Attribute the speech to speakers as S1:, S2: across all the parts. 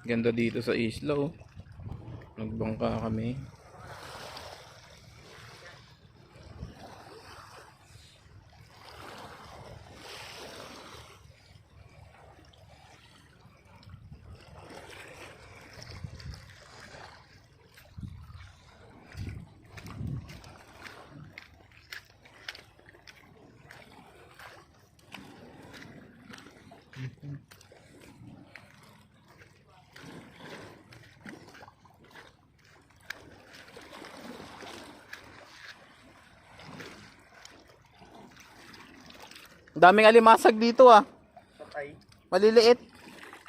S1: Ganda dito sa isla oh. Nagbangka kami. Daming alimasag dito ah.
S2: Patay.
S1: Maliliit.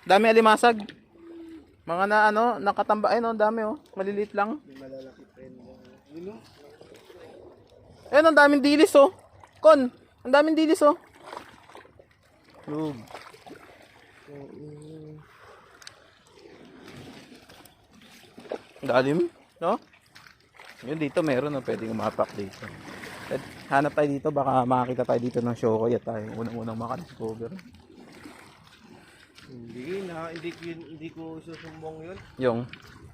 S1: Daming alimasag. Mga na ano, nakatamba ay no, dami oh. Maliliit lang.
S2: May malalaki pa yun. Yun o.
S1: Ayun, ang daming dilis oh. Kon, ang daming dilis oh. Lug. Dalim, no? Yun dito meron no, pwedeng umapak dito. At hanap tayo dito, baka makakita tayo dito ng shokoy at tayo unang-unang makadiscover.
S2: Hindi ko susumbong yun.
S1: Yung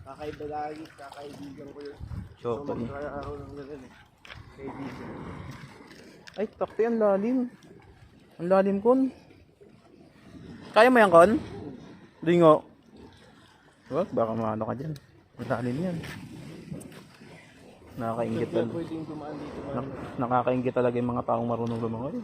S2: Kakaiba lagi, kakaibigan ko yun.
S1: shokoy.
S2: Magkakaroon ng ganun eh. Kaibigan.
S1: Ay, takti ang lalim. Ang lalim kon. Kaya mo yan kon? Lingo. Wag, baka maano ka dyan. Ang lalim yan. Nakakaingit talaga.
S2: Pwedeng dumaan dito.
S1: Nakakaingit talaga yung mga taong marunong lumangoy.